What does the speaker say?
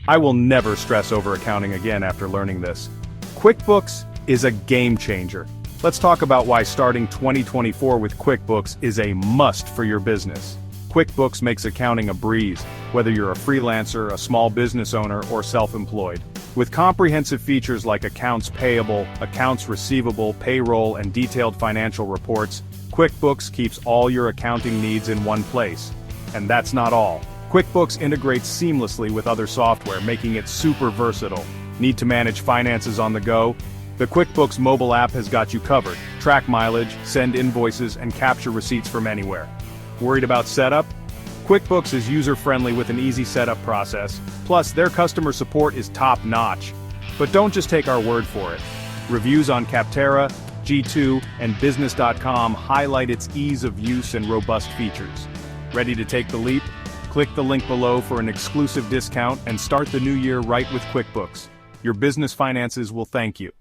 I will never stress over accounting again after learning this. QuickBooks is a game changer. Let's talk about why starting 2024 with QuickBooks is a must for your business. QuickBooks makes accounting a breeze, whether you're a freelancer, a small business owner, or self-employed. With comprehensive features like accounts payable, accounts receivable, payroll, and detailed financial reports, QuickBooks keeps all your accounting needs in one place. And that's not all. QuickBooks integrates seamlessly with other software, making it super versatile. Need to manage finances on the go? The QuickBooks mobile app has got you covered. Track mileage, send invoices, and capture receipts from anywhere. Worried about setup? QuickBooks is user-friendly with an easy setup process, plus their customer support is top-notch. But don't just take our word for it. Reviews on Capterra, G2, and Business.com highlight its ease of use and robust features. Ready to take the leap? Click the link below for an exclusive discount and start the new year right with QuickBooks. Your business finances will thank you.